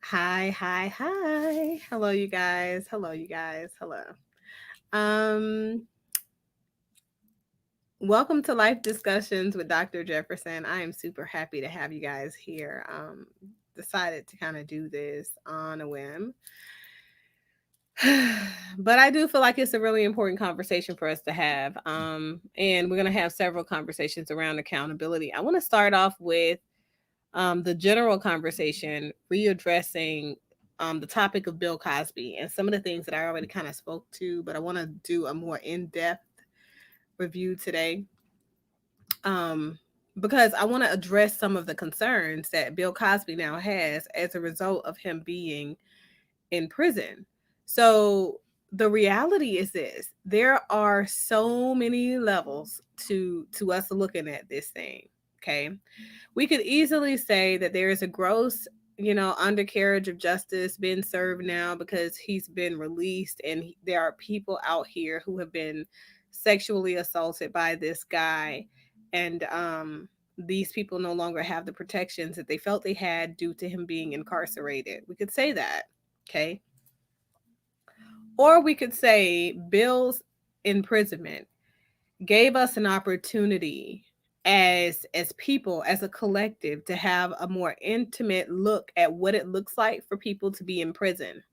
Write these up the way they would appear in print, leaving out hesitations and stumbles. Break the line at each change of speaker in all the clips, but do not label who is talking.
Hi. Hello, you guys. Hello. Um, Welcome to Life Discussions with Dr. Jefferson. I am super happy to have you guys here. Decided to kind of do this on a whim. But I do feel like it's a really important conversation for us to have. And we're going to have several conversations around accountability. I want to start off with the general conversation, readdressing the topic of Bill Cosby and some of the things that I already kind of spoke to, but I want to do a more in depth review today um, because I want to address some of the concerns that Bill Cosby now has as a result of him being in prison. So the reality is this: there are so many levels to us looking at this thing. Okay, we could easily say that there is a gross, undercarriage of justice being served now because he's been released, and there are people out here who have been sexually assaulted by this guy, and these people no longer have the protections that they felt they had due to him being incarcerated. We could say that, okay? Or we could say Bill's imprisonment gave us an opportunity as people, as a collective, to have a more intimate look at what it looks like for people to be in prison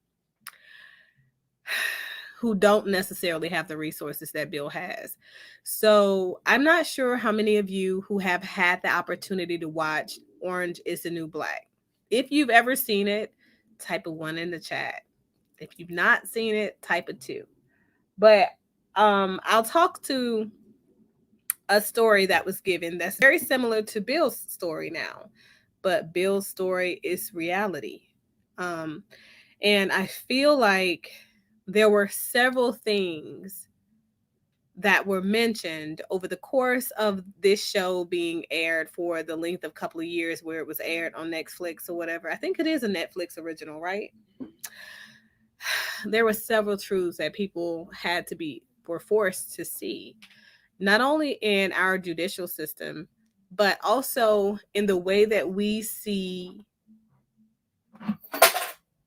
who don't necessarily have the resources that Bill has. So I'm not sure how many of you who have had the opportunity to watch Orange is the New Black. If you've ever seen it, type a 1 in the chat. If you've not seen it, type a 2. But I'll talk to a story that was given that's very similar to Bill's story now, but Bill's story is reality. Um, and I feel like there were several things that were mentioned over the course of this show being aired for the length of a couple of years, where it was aired on Netflix or whatever. I think it is a Netflix original, right? There were several truths that people were forced to see, not only in our judicial system, but also in the way that we see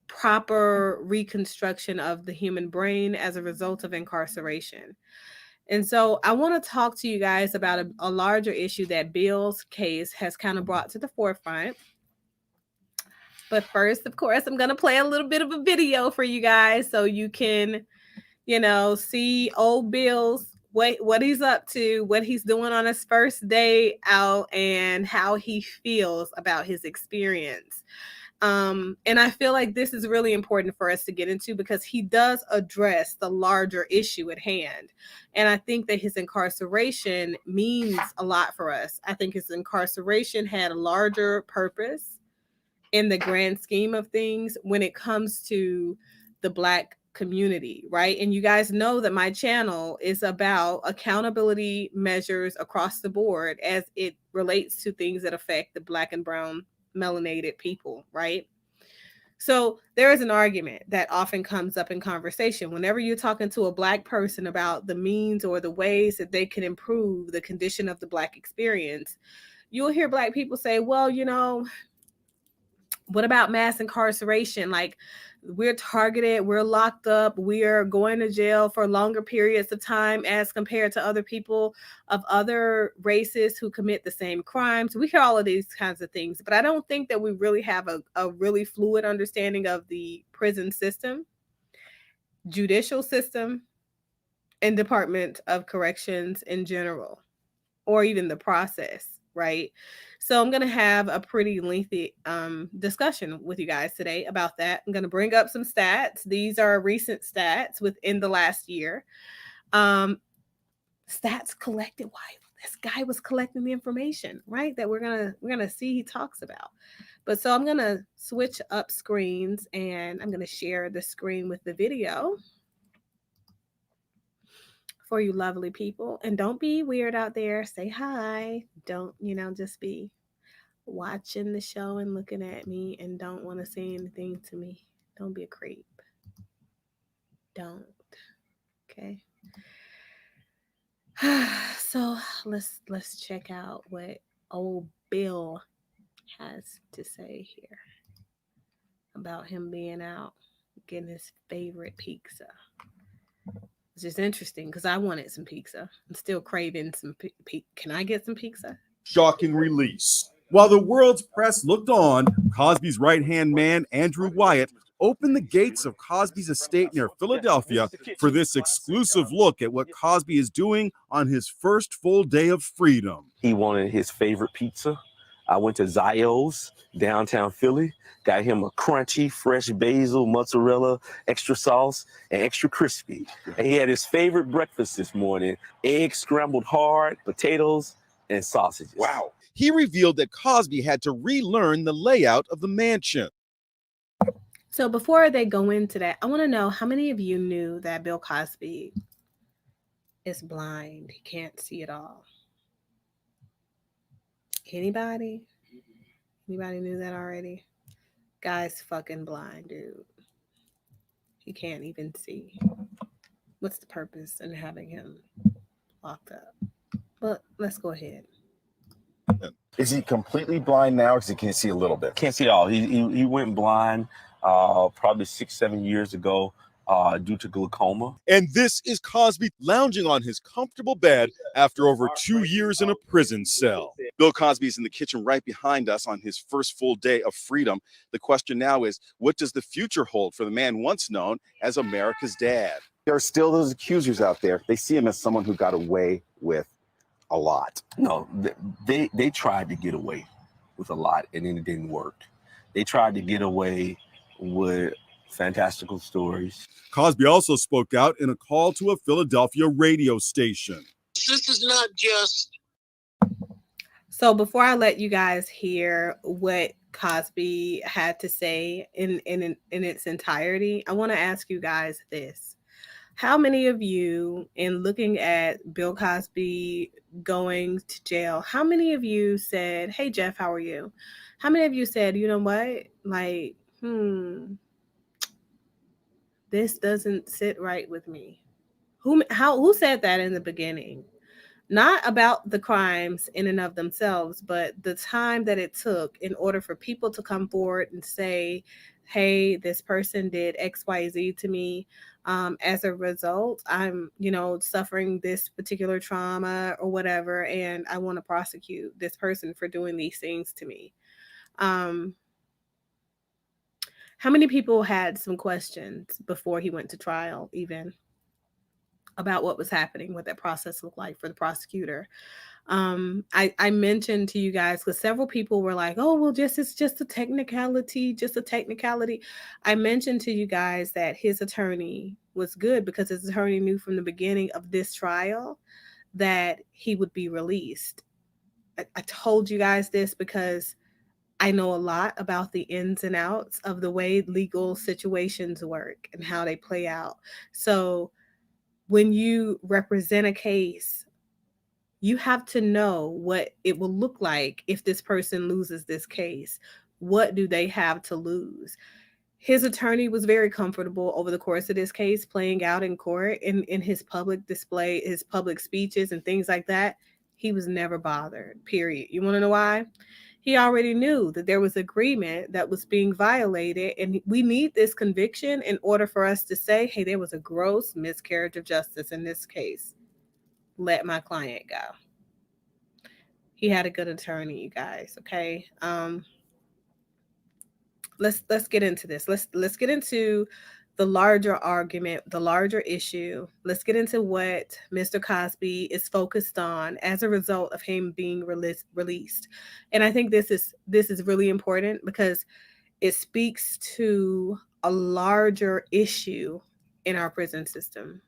proper reconstruction of the human brain as a result of incarceration. And so I want to talk to you guys about a larger issue that Bill's case has kind of brought to the forefront. But first, of course, I'm going to play a little bit of a video for you guys so you can, see old Bill's what he's up to, what he's doing on his first day out, and how he feels about his experience. And I feel like this is really important for us to get into because he does address the larger issue at hand. And I think that his incarceration means a lot for us. I think his incarceration had a larger purpose in the grand scheme of things when it comes to the Black community, right? And you guys know that my channel is about accountability measures across the board as it relates to things that affect the Black and brown melanated people, right? So there is an argument that often comes up in conversation whenever you're talking to a Black person about the means or the ways that they can improve the condition of the Black experience. You'll hear Black people say, well, what about mass incarceration? Like, we're targeted, we're locked up, we're going to jail for longer periods of time as compared to other people of other races who commit the same crimes. We hear all of these kinds of things, but I don't think that we really have a really fluid understanding of the prison system, judicial system, and Department of Corrections in general, or even the process, right? So I'm going to have a pretty lengthy discussion with you guys today about that. I'm going to bring up some stats. These are recent stats within the last year. Um, Stats collected while this guy was collecting the information, right? That we're gonna see he talks about. But so I'm gonna switch up screens and I'm gonna share the screen with the video for you lovely people. And don't be weird out there. Say hi. Don't, just be watching the show and looking at me and don't want to say anything to me. Don't be a creep. Don't. Okay. So let's check out what old Bill has to say here. about him being out getting his favorite pizza. It's just interesting because I wanted some pizza. I'm still craving some. Can I get some pizza?
Shocking release. While the world's press looked on, Cosby's right-hand man, Andrew Wyatt, opened the gates of Cosby's estate near Philadelphia for this exclusive look at what Cosby is doing on his first full day of freedom.
He wanted his favorite pizza. I went to Zio's, downtown Philly, got him a crunchy, fresh basil, mozzarella, extra sauce, and extra crispy. And he had his favorite breakfast this morning, eggs scrambled hard, potatoes, and sausages.
Wow. He revealed that Cosby had to relearn the layout of the mansion.
So before they go into that, I want to know how many of you knew that Bill Cosby is blind. He can't see at all. Anybody? Anybody knew that already? Guy's fucking blind, dude. He can't even see. What's the purpose in having him locked up? But let's go ahead.
Is he completely blind now, or can he see a little bit?
Can't see at all. He went blind probably 6-7 years ago due to glaucoma.
And this is Cosby lounging on his comfortable bed after over 2 years in a prison cell. Bill Cosby is in the kitchen right behind us on his first full day of freedom. The question now is, what does the future hold for the man once known as America's dad?
There are still those accusers out there. They see him as someone who got away with a lot.
No, they tried to get away with a lot, and then it didn't work. They tried to get away with fantastical stories.
Cosby also spoke out in a call to a Philadelphia radio station.
This is not just.
So before I let you guys hear what Cosby had to say in its entirety, I want to ask you guys this. How many of you, in looking at Bill Cosby going to jail, how many of you said, "Hey, Jeff, how are you?" How many of you said, "You know what? Like, this doesn't sit right with me"? Who said that in the beginning? Not about the crimes in and of themselves, but the time that it took in order for people to come forward and say, hey, this person did XYZ to me. As a result, I'm, suffering this particular trauma or whatever, and I want to prosecute this person for doing these things to me. How many people had some questions before he went to trial, even about what was happening, what that process looked like for the prosecutor? I mentioned to you guys, because several people were like, oh, well, it's just a technicality. I mentioned to you guys that his attorney was good because his attorney knew from the beginning of this trial that he would be released. I told you guys this because I know a lot about the ins and outs of the way legal situations work and how they play out. So when you represent a case, you have to know what it will look like if this person loses this case. What do they have to lose? His attorney was very comfortable over the course of this case playing out in court in his public display, his public speeches and things like that. He was never bothered, period. You want to know why? He already knew that there was agreement that was being violated, and we need this conviction in order for us to say, hey, there was a gross miscarriage of justice in this case. Let my client go. He had a good attorney, you guys. Okay. Let's get into this. Let's get into the larger argument, the larger issue. Let's get into what Mr. Cosby is focused on as a result of him being released. And I think this is really important because it speaks to a larger issue in our prison system.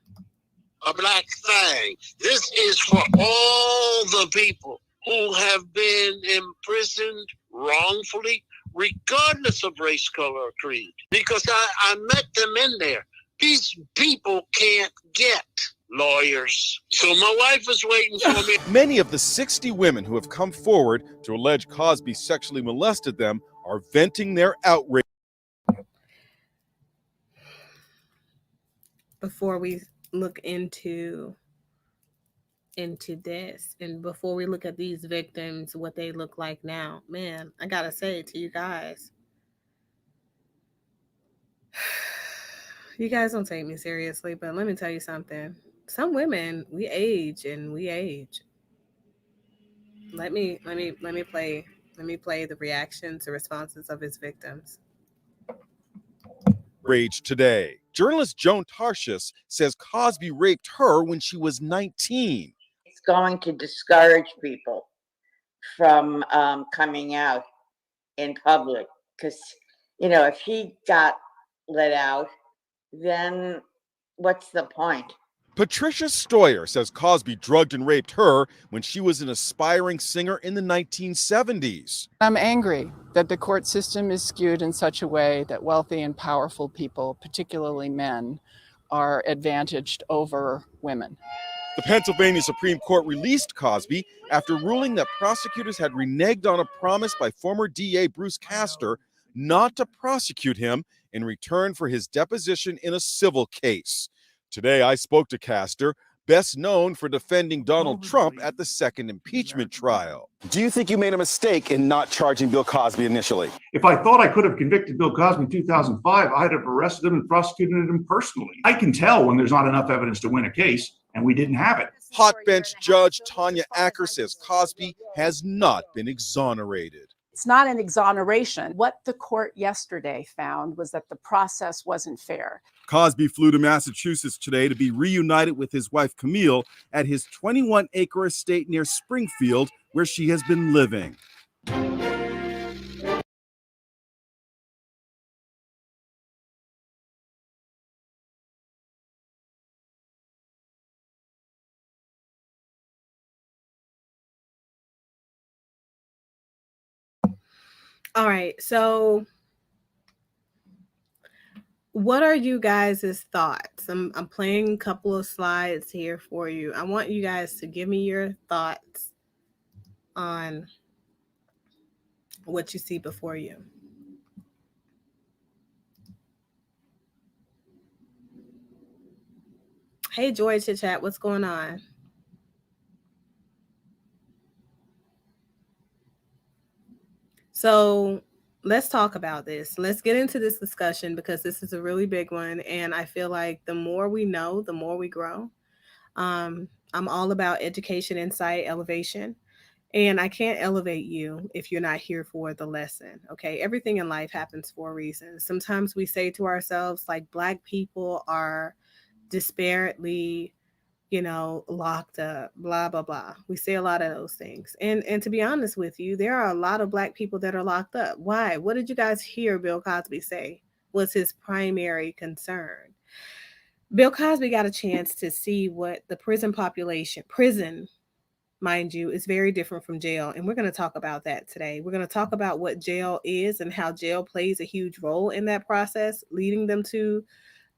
A black thing. This is for all the people who have been imprisoned wrongfully, regardless of race, color, or creed. Because I met them in there. These people can't get lawyers. So my wife is waiting for me.
Many of the 60 women who have come forward to allege Cosby sexually molested them are venting their outrage.
Before we look into this, and before we look at these victims, what they look like now, man, I gotta say to you guys, You guys don't take me seriously, but let me tell you something. Some women, we age and we age. Let me play the reactions, the responses of his victims.
Rage Today. Journalist Joan Tarshis says Cosby raped her when she was 19.
It's going to discourage people from coming out in public because, if he got let out, then what's the point?
Patricia Stoyer says Cosby drugged and raped her when she was an aspiring singer in the 1970s.
I'm angry that the court system is skewed in such a way that wealthy and powerful people, particularly men, are advantaged over women.
The Pennsylvania Supreme Court released Cosby after ruling that prosecutors had reneged on a promise by former DA Bruce Castor not to prosecute him in return for his deposition in a civil case. Today, I spoke to Castor, best known for defending Donald Trump at the second impeachment trial.
Do you think you made a mistake in not charging Bill Cosby initially?
If I thought I could have convicted Bill Cosby in 2005, I'd have arrested him and prosecuted him personally. I can tell when there's not enough evidence to win a case, and we didn't have it.
Hot bench judge Tanya Acker says Cosby has not been exonerated.
It's not an exoneration. What the court yesterday found was that the process wasn't fair.
Cosby flew to Massachusetts today to be reunited with his wife Camille at his 21-acre estate near Springfield, where she has been living.
All right, so what are you guys' thoughts? I'm playing a couple of slides here for you. I want you guys to give me your thoughts on what you see before you. Hey, Joy Chit Chat, what's going on? So let's talk about this. Let's get into this discussion because this is a really big one. And I feel like the more we know, the more we grow. I'm all about education, insight, elevation. And I can't elevate you if you're not here for the lesson. Okay. Everything in life happens for a reason. Sometimes we say to ourselves, like, Black people are disparately, locked up, blah, blah, blah. We say a lot of those things. And to be honest with you, there are a lot of Black people that are locked up. Why? What did you guys hear Bill Cosby say was his primary concern? Bill Cosby got a chance to see what the prison, mind you, is very different from jail. And we're going to talk about that today. We're going to talk about what jail is and how jail plays a huge role in that process, leading them to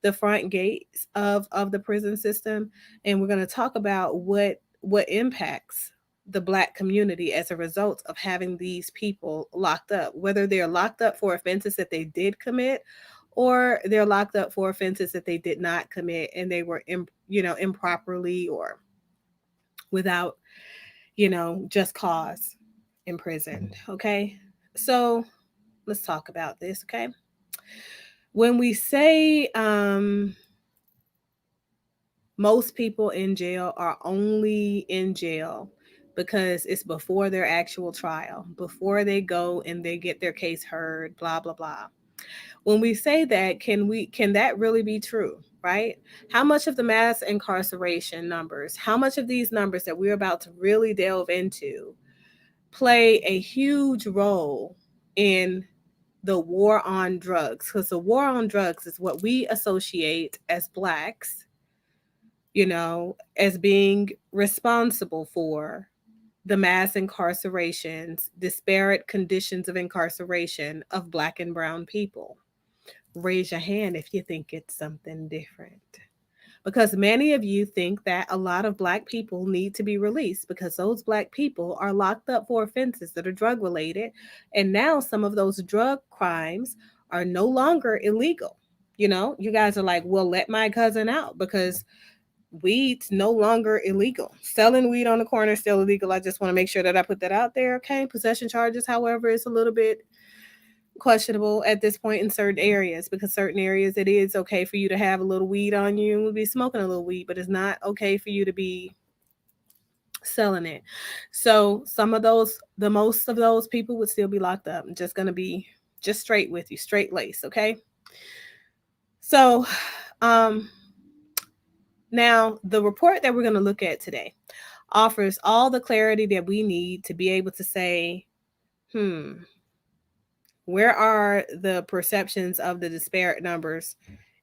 the front gates of the prison system. And we're going to talk about what impacts the Black community as a result of having these people locked up, whether they're locked up for offenses that they did commit or they're locked up for offenses that they did not commit and they were improperly or without just cause imprisoned. Okay, so let's talk about this. Okay, when we say most people in jail are only in jail because it's before their actual trial, before they go and they get their case heard, blah, blah, blah. When we say that, can that really be true, right? How much of the mass incarceration numbers, how much of these numbers that we're about to really delve into play a huge role in the war on drugs? Because the war on drugs is what we associate as Blacks, as being responsible for the mass incarcerations, disparate conditions of incarceration of Black and brown people. Raise your hand if you think it's something different. Because many of you think that a lot of Black people need to be released because those Black people are locked up for offenses that are drug related. And now some of those drug crimes are no longer illegal. You guys are like, well, let my cousin out because weed's no longer illegal. Selling weed on the corner is still illegal. I just want to make sure that I put that out there. Okay. Possession charges, however, is a little bit questionable at this point in certain areas, because certain areas it is okay for you to have a little weed on you and be smoking a little weed, but it's not okay for you to be selling it. So some of those, the most of those people would still be locked up. I'm just going to be just straight with you, straight lace. Okay. So, now the report that we're going to look at today offers all the clarity that we need to be able to say, where are the perceptions of the disparate numbers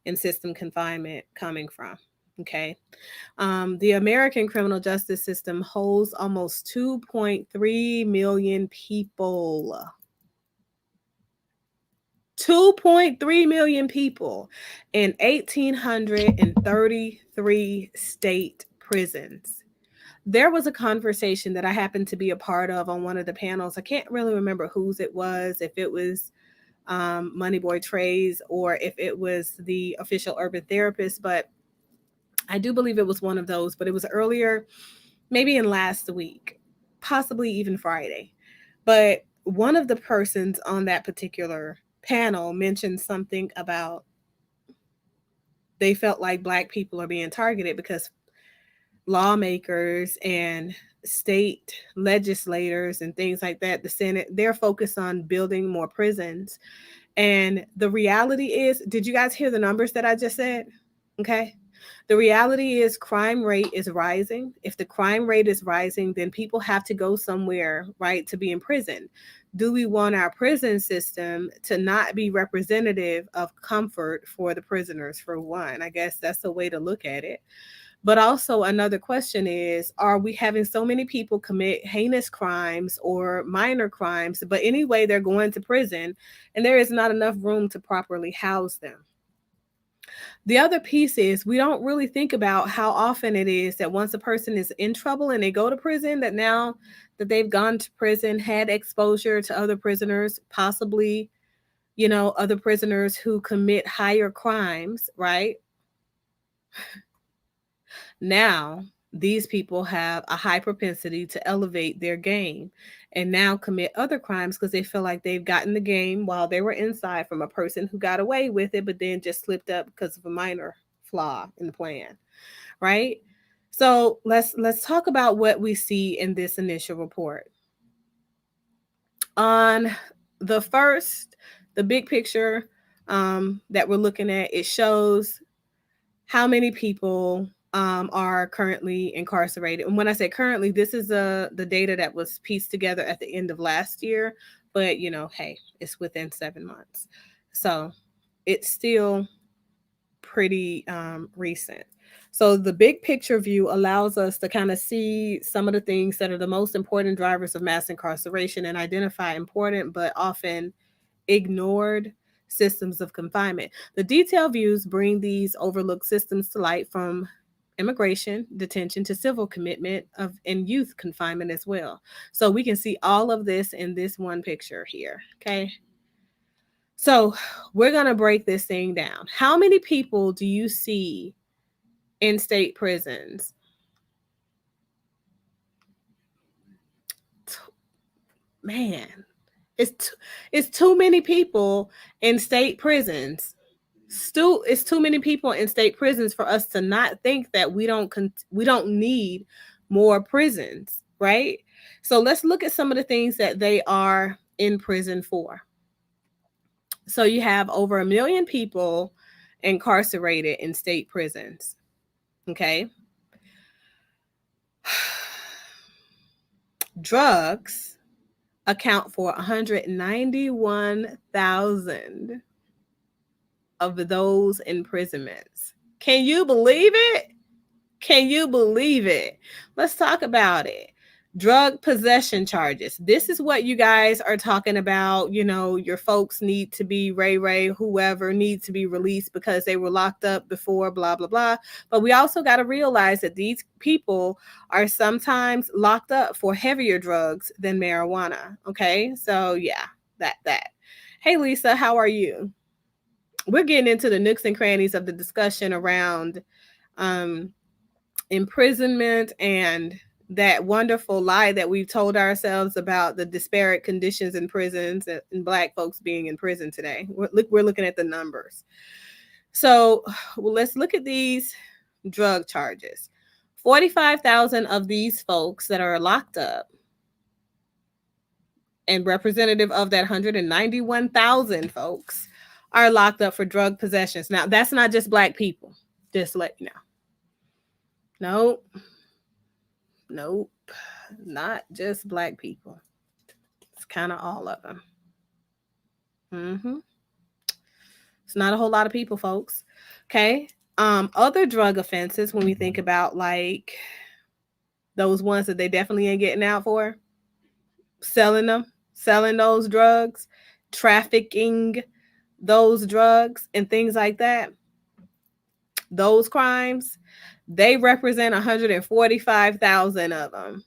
in system confinement coming from? Okay. The American criminal justice system holds almost 2.3 million people. 2.3 million people in 1,833 state prisons. There was a conversation that I happened to be a part of on one of the panels. I can't really remember whose it was, if it was Moneyboy Trey's or if it was the official urban therapist, but I do believe it was one of those, but it was earlier, maybe in last week, possibly even Friday. But one of the persons on that particular panel mentioned something about they felt like Black people are being targeted because lawmakers and state legislators and things like that, the Senate, they're focused on building more prisons. And the reality is, did you guys hear the numbers that I just said? Okay. The reality is crime rate is rising. If the crime rate is rising, then people have to go somewhere, right, to be in prison. Do we want our prison system to not be representative of comfort for the prisoners, for one? I guess that's the way to look at it. But also another question is, are we having so many people commit heinous crimes or minor crimes, but anyway, they're going to prison and there is not enough room to properly house them? The other piece is we don't really think about how often it is that once a person is in trouble and they go to prison, that now that they've gone to prison, had exposure to other prisoners, possibly, other prisoners who commit higher crimes, right? Now, these people have a high propensity to elevate their game and now commit other crimes because they feel like they've gotten the game while they were inside from a person who got away with it, but then just slipped up because of a minor flaw in the plan, right? So let's talk about what we see in this initial report. On the big picture that we're looking at, it shows how many people are currently incarcerated. And when I say currently, this is the data that was pieced together at the end of last year. But, hey, it's within 7 months. So it's still pretty recent. So the big picture view allows us to kind of see some of the things that are the most important drivers of mass incarceration and identify important but often ignored systems of confinement. The detailed views bring these overlooked systems to light, from immigration, detention, to civil commitment and youth confinement as well. So we can see all of this in this one picture here, okay? So we're going to break this thing down. How many people do you see in state prisons? Man, it's too many people in state prisons. It's too many people in state prisons for us to not think that we don't need more prisons, right? So let's look at some of the things that they are in prison for. So you have over 1 million people incarcerated in state prisons. Okay. Drugs account for 191,000 of those imprisonments. Can you believe it? Can you believe it? Let's talk about it. Drug possession charges. This is what you guys are talking about. Your folks need to be Ray, whoever needs to be released because they were locked up before, blah, blah, blah. But we also got to realize that these people are sometimes locked up for heavier drugs than marijuana. Okay. So yeah, that. Hey, Lisa, how are you? We're getting into the nooks and crannies of the discussion around imprisonment and that wonderful lie that we've told ourselves about the disparate conditions in prisons and Black folks being in prison today. We're looking at the numbers. So let's look at these drug charges. 45,000 of these folks that are locked up, and representative of that 191,000 folks, are locked up for drug possessions. Now, that's not just Black people. Just let you know. Nope. Not just Black people. It's kind of all of them. It's not a whole lot of people, folks. Okay. Other drug offenses, when we think about like those ones that they definitely ain't getting out for, selling those drugs, trafficking those drugs and things like that, those crimes, they represent 145,000 of them.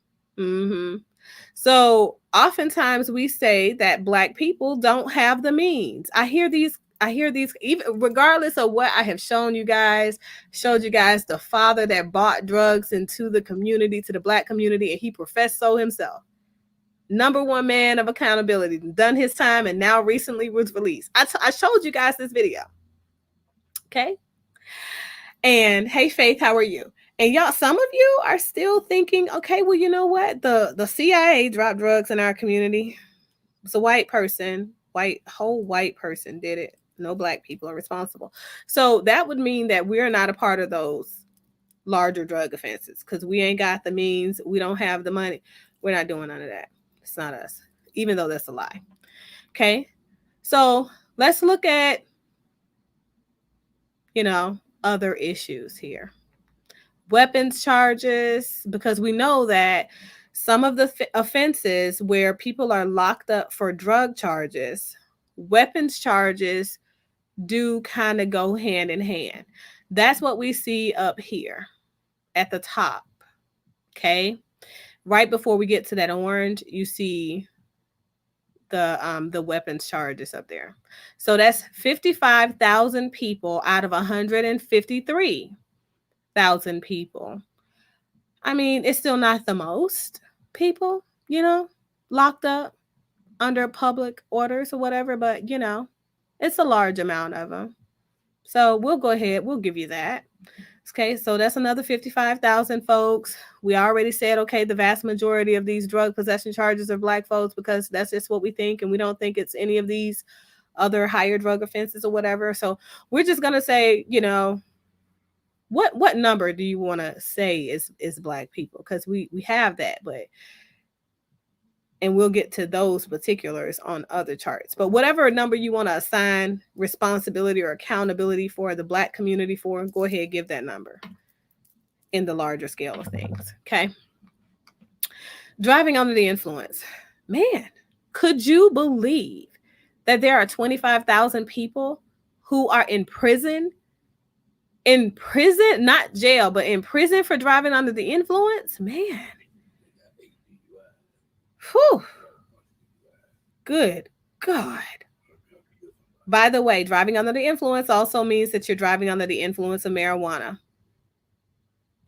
So oftentimes we say that Black people don't have the means. I hear these, even regardless of what I have showed you guys, the father that bought drugs into the community, to the Black community, and he professed so himself. Number one man of accountability, done his time, and now recently was released. I showed you guys this video. Okay. And hey, Faith, how are you? And y'all, some of you are still thinking, okay, well, you know what? The CIA dropped drugs in our community. It's a white person, whole white person did it. No Black people are responsible. So that would mean that we're not a part of those larger drug offenses because we ain't got the means. We don't have the money. We're not doing none of that. It's not us, even though that's a lie. Okay. So let's look at, other issues here. Weapons charges, because we know that some of the offenses where people are locked up for drug charges, weapons charges do kind of go hand in hand. That's what we see up here at the top. Okay. Right before we get to that orange, you see the weapons charges up there. So that's 55,000 people out of 153,000 people. I mean, it's still not the most people, locked up under public orders or whatever, but it's a large amount of them. So we'll go ahead, we'll give you that. Okay, so that's another 55,000 folks. We already said, okay, the vast majority of these drug possession charges are Black folks because that's just what we think, and we don't think it's any of these other higher drug offenses or whatever. So we're just gonna say, what number do you want to say is Black people? Because we have that, and we'll get to those particulars on other charts. But whatever number you want to assign responsibility or accountability for the Black community for, go ahead, give that number in the larger scale of things. Okay. Driving under the influence. Man, could you believe that there are 25,000 people who are in prison, not jail, but in prison for driving under the influence? Man. Whew. Good God. By the way, driving under the influence also means that you're driving under the influence of marijuana.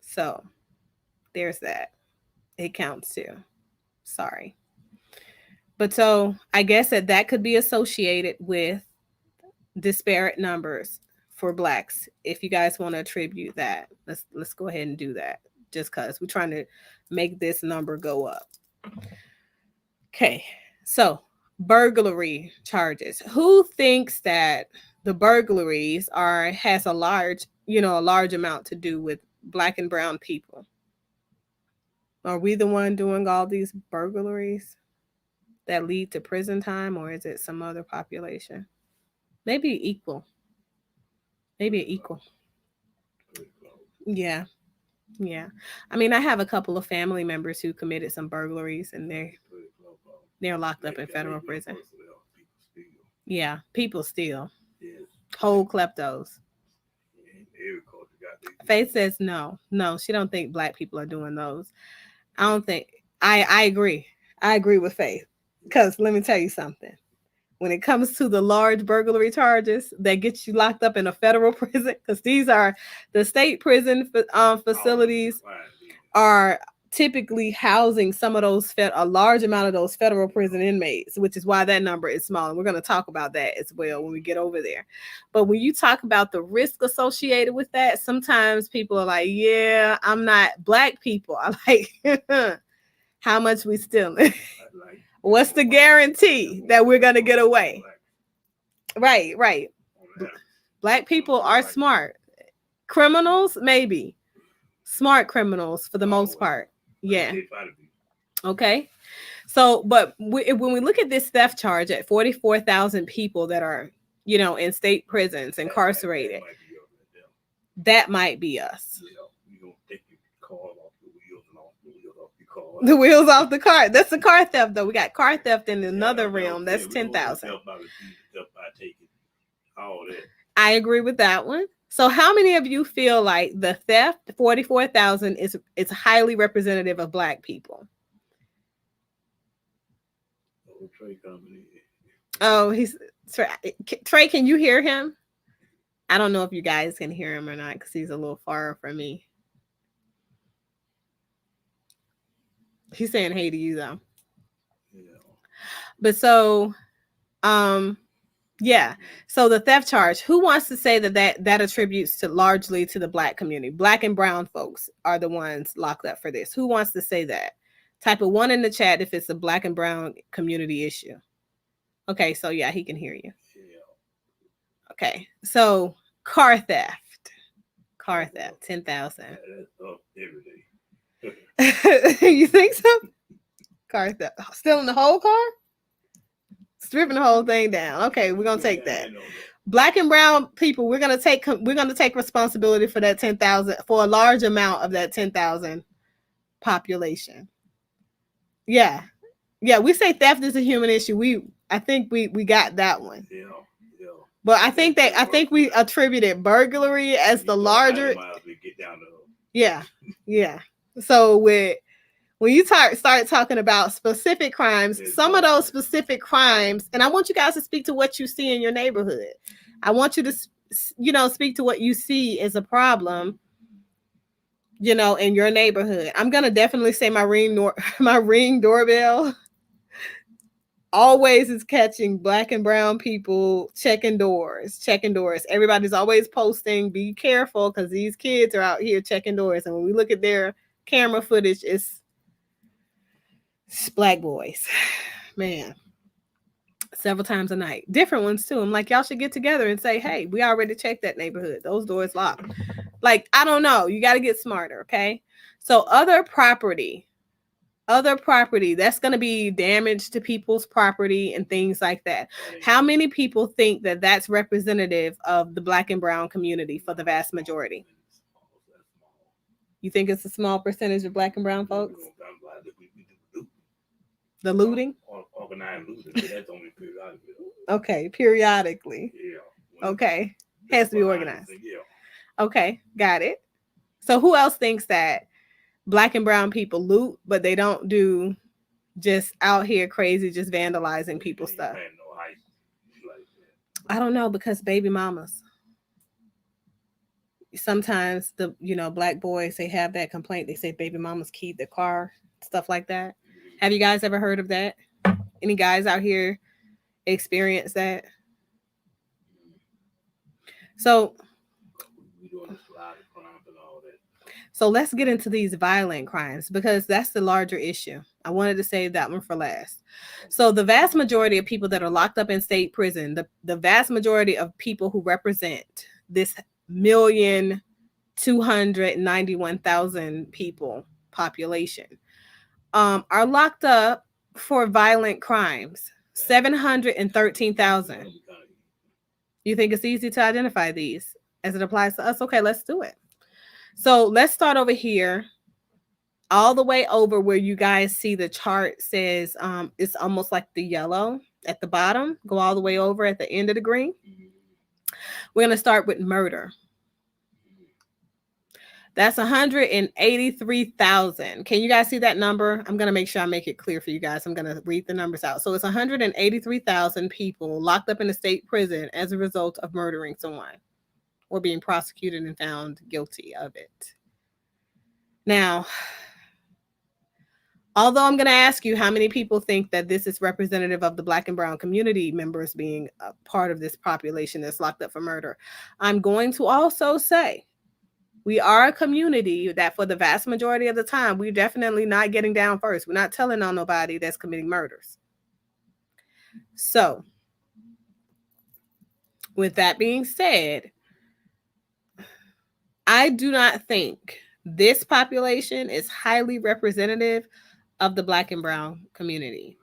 So there's that. It counts too. Sorry. But so I guess that could be associated with disparate numbers for Blacks. If you guys want to attribute that, let's go ahead and do that, just because we're trying to make this number go up. Okay, so burglary charges. Who thinks that the burglaries has a large amount to do with Black and brown people? Are we the one doing all these burglaries that lead to prison time, or is it some other population? Maybe equal. Yeah. I mean, I have a couple of family members who committed some burglaries, and they're locked up in federal prison. Yeah, people steal. Whole kleptos. Faith says no, she don't think Black people are doing those. I don't think. I agree. I agree with Faith, because let me tell you something. When it comes to the large burglary charges that get you locked up in a federal prison, because these are the state prison facilities are typically housing some of those a large amount of those federal prison inmates, which is why that number is small. And we're going to talk about that as well when we get over there. But when you talk about the risk associated with that, sometimes people are like, yeah, I'm not Black people. I'm like, how much we stealing? What's the guarantee that we're going to get away? Right, right. Black people are smart. Criminals, maybe. Smart criminals for the most part. Yeah. Okay. So, but when we look at this theft charge at 44,000 people that are, you know, in state prisons, incarcerated, that might be us. The wheels off the car. That's the car theft, though. We got car theft in another realm. That's 10,000. I agree with that one. So how many of you feel like the theft, 44,000, is highly representative of Black people? Oh, he's Trey, can you hear him? I don't know if you guys can hear him or not because he's a little far from me. He's saying hey to you though. But so yeah. So the theft charge, who wants to say that attributes to largely to the Black community? Black and brown folks are the ones locked up for this. Who wants to say that? Type a 1 in the chat if it's a Black and brown community issue. Okay, so yeah, he can hear you. Okay, so car theft. 10,000. You think so? Car theft. Stealing the whole car? Stripping the whole thing down. Okay, we're gonna take that. Black and brown people, we're gonna take responsibility for that 10,000, for a large amount of that 10,000 population. Yeah, we say theft is a human issue. I think we got that one. But I think we attributed burglary as the larger. Yeah. So when you start talking about specific crimes, some of those specific crimes, and I want you guys to speak to what you see in your neighborhood. I want you to, speak to what you see as a problem, in your neighborhood. I'm going to definitely say my ring doorbell always is catching Black and brown people checking doors. Everybody's always posting, be careful, because these kids are out here checking doors. And when we look at their camera footage, it's Black boys, man, several times a night. Different ones too. I'm like, y'all should get together and say, hey, we already checked that neighborhood. Those doors locked. Like, I don't know. You got to get smarter, okay? So other property, that's going to be damage to people's property and things like that. How many people think that that's representative of the Black and brown community for the vast majority? You think it's a small percentage of Black and brown folks? The looting? Organized looting. That's only periodically. Okay, periodically. Yeah. Okay. Has to be organized. Yeah. Okay, got it. So who else thinks that Black and brown people loot, but they don't do just out here crazy, just vandalizing people's stuff? I don't know, because baby mamas. Sometimes the Black boys, they have that complaint. They say baby mamas keyed the car, stuff like that. Have you guys ever heard of that? Any guys out here experience that? So let's get into these violent crimes, because that's the larger issue. I wanted to save that one for last. So the vast majority of people that are locked up in state prison, the vast majority of people who represent this 1,291,000 people population are locked up for violent crimes. 713,000. You think it's easy to identify these as it applies to us? Okay, let's do it. So let's start over here, all the way over where you guys see the chart says it's almost like the yellow at the bottom. Go all the way over at the end of the green. We're going to start with murder. That's 183,000. Can you guys see that number? I'm going to make sure I make it clear for you guys. I'm going to read the numbers out. So it's 183,000 people locked up in a state prison as a result of murdering someone or being prosecuted and found guilty of it. Now, Although I'm going to ask you how many people think that this is representative of the Black and brown community members being a part of this population that's locked up for murder. I'm going to also say we are a community that for the vast majority of the time, we're definitely not getting down first. We're not telling on nobody that's committing murders. So with that being said, I do not think this population is highly representative of the Black and brown community.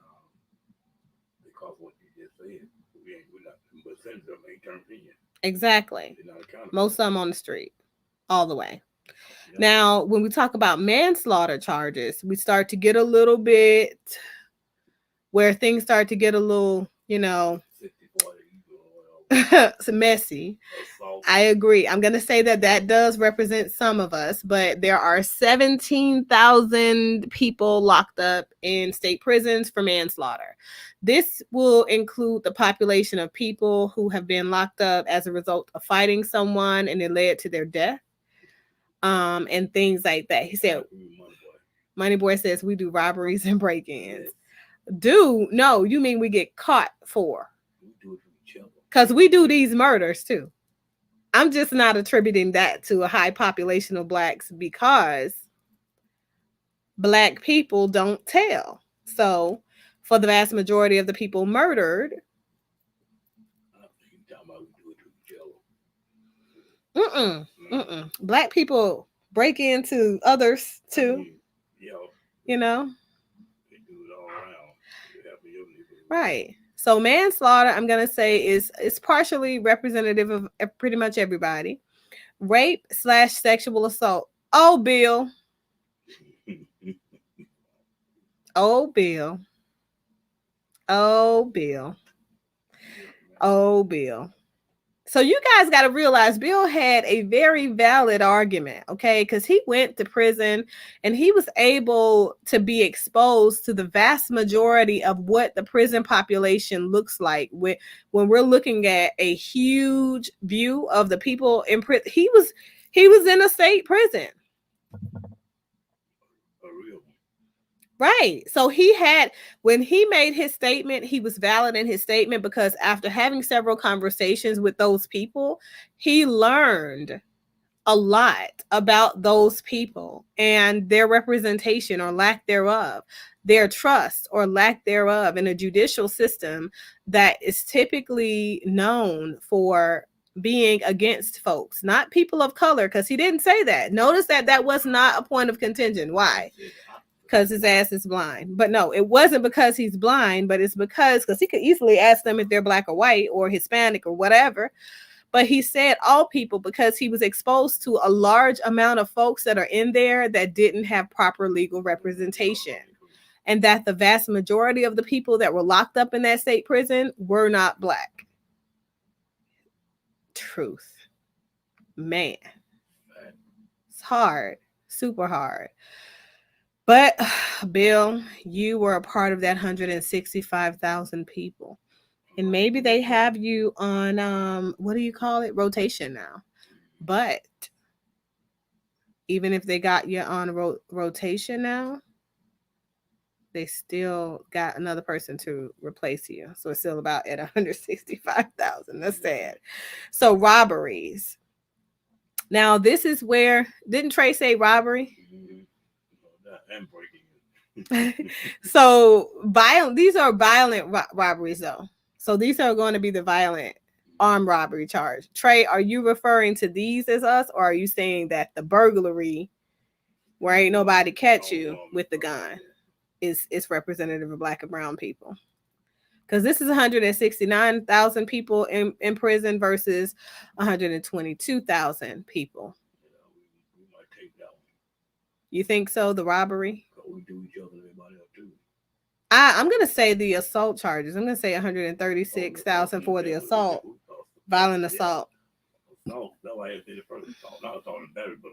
Because what you just said, we're not, but some of them ain't turned in.
Exactly. Most of them on the street, all the way.
Yeah.
Now, when we talk about manslaughter charges, we start to get a little bit where things start to get a little, you know, it's messy. I agree. I'm going to say that that does represent some of us, but there are 17,000 people locked up in state prisons for manslaughter. This will include the population of people who have been locked up as a result of fighting someone and it led to their death, and things like that. He said, Money Boy says we do robberies and break-ins. No, you mean we get caught for? Because we do these murders too. I'm just not attributing that to a high population of Blacks because Black people don't tell. So for the vast majority of the people murdered, Black people break into others too. You know? Right. So manslaughter, I'm going to say, is partially representative of pretty much everybody. Rape / sexual assault. Oh, Bill. Oh, Bill. Oh, Bill. Oh, Bill. So you guys got to realize Bill had a very valid argument, okay? Because he went to prison and he was able to be exposed to the vast majority of what the prison population looks like. When we're looking at a huge view of the people in prison, he was in a state prison. Right. So when he made his statement, he was valid in his statement because after having several conversations with those people, he learned a lot about those people and their representation or lack thereof, their trust or lack thereof in a judicial system that is typically known for being against folks, not people of color, because he didn't say that. Notice that was not a point of contention. Why? Because his ass is blind. But no, it wasn't because he's blind, but it's because he could easily ask them if they're Black or white or Hispanic or whatever. But he said all people because he was exposed to a large amount of folks that are in there that didn't have proper legal representation. And that the vast majority of the people that were locked up in that state prison were not Black. Truth. Man. It's hard. Super hard. But Bill, you were a part of that 165,000 people. And maybe they have you on, what do you call it? Rotation now. But even if they got you on rotation now, they still got another person to replace you. So it's still about at 165,000. That's sad. So robberies. Now, this is where, didn't Trey say robbery? So these are violent robberies though. So these are going to be the violent armed robbery charge. Trey, are you referring to these as us, or are you saying that the burglary where ain't nobody catch you with the gun is representative of Black and brown people? Because this is 169,000 people in prison versus 122,000 people. You think so? The robbery?
We do each other and everybody else too.
I'm going to say the assault charges. I'm going to say 136,000 for the assault, violent assault.
Assault. That's why I did it first. Assault. Not assault and battery, but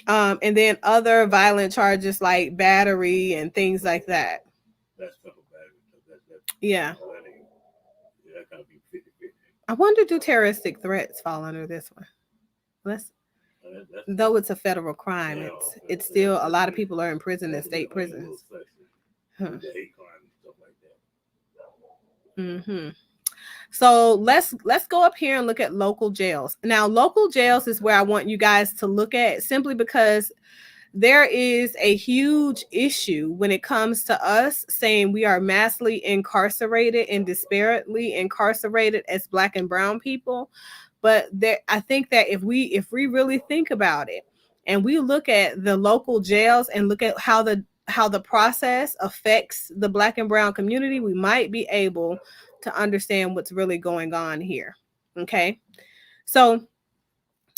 assault.
And then other violent charges like battery and things like that.
That's simple battery.
Yeah.
That kind of be 50-50.
I wonder, do terroristic threats fall under this one?
That's
though it's a federal crime, it's still a lot of people are in prison in state prisons. Huh. Mm-hmm. So let's go up here and look at local jails. Now, local jails is where I want you guys to look at, simply because there is a huge issue when it comes to us saying we are massively incarcerated and disparately incarcerated as Black and brown people. But I think that if we really think about it and we look at the local jails and look at how the process affects the Black and brown community, we might be able to understand what's really going on here. Okay. So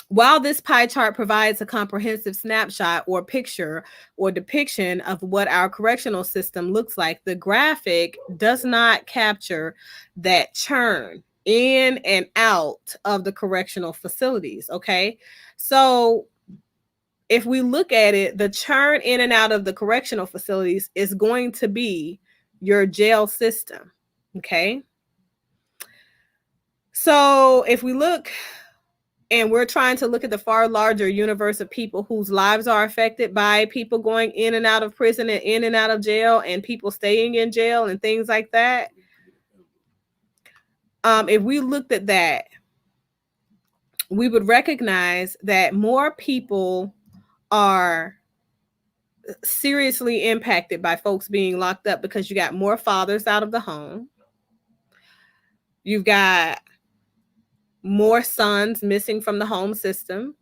while this pie chart provides a comprehensive snapshot or picture or depiction of what our correctional system looks like, the graphic does not capture that churn in and out of the correctional facilities. Okay. So if we look at it, the churn in and out of the correctional facilities is going to be your jail system. Okay. So if we look, and we're trying to look at the far larger universe of people whose lives are affected by people going in and out of prison and in and out of jail and people staying in jail and things like that. If we looked at that, we would recognize that more people are seriously impacted by folks being locked up because you got more fathers out of the home. You've got more sons missing from the home system.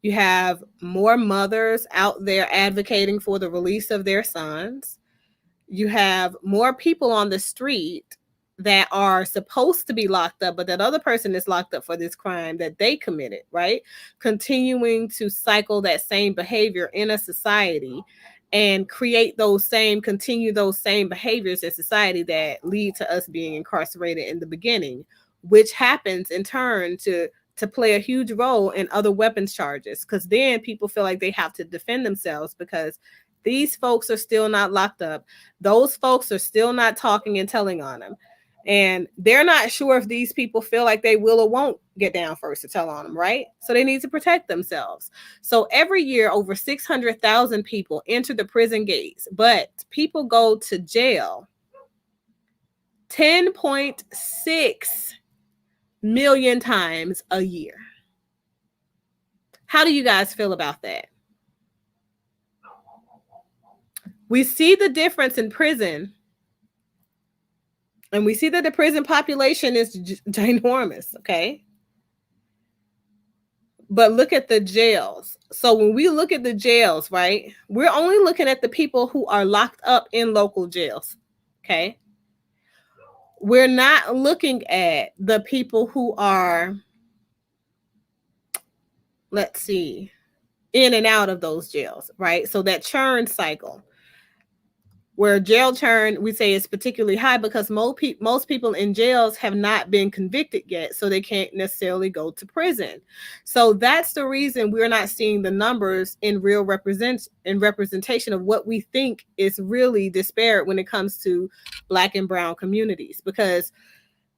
You have more mothers out there advocating for the release of their sons. You have more people on the street that are supposed to be locked up, but that other person is locked up for this crime that they committed, right? Continuing to cycle that same behavior in a society and continue those same behaviors in society that lead to us being incarcerated in the beginning, which happens in turn to play a huge role in other weapons charges, because then people feel like they have to defend themselves because these folks are still not locked up. Those folks are still not talking and telling on them. And they're not sure if these people feel like they will or won't get down first to tell on them, right? So they need to protect themselves. So every year, over 600,000 people enter the prison gates, but people go to jail 10.6 million times a year. How do you guys feel about that? We see the difference in prison, and we see that the prison population is ginormous, okay? But look at the jails. So when we look at the jails, right, we're only looking at the people who are locked up in local jails, okay? We're not looking at the people who are, let's see, in and out of those jails, right? So that churn cycle, where jail churn, we say, is particularly high because most people in jails have not been convicted yet, so they can't necessarily go to prison. So that's the reason we're not seeing the numbers in real representation of what we think is really disparate when it comes to Black and brown communities, because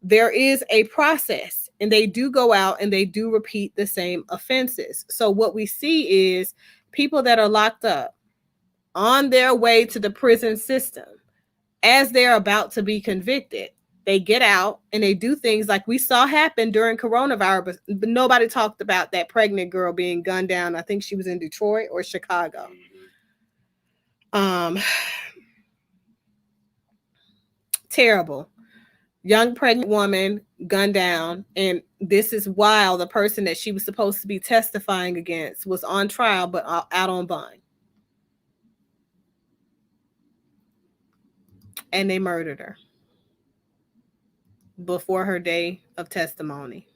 there is a process and they do go out and they do repeat the same offenses. So what we see is people that are locked up on their way to the prison system, as they're about to be convicted, they get out and they do things like we saw happen during coronavirus, but nobody talked about that pregnant girl being gunned down. I think she was in Detroit or Chicago. Terrible. Young pregnant woman gunned down, and this is while the person that she was supposed to be testifying against was on trial but out on bond. And they murdered her before her day of testimony.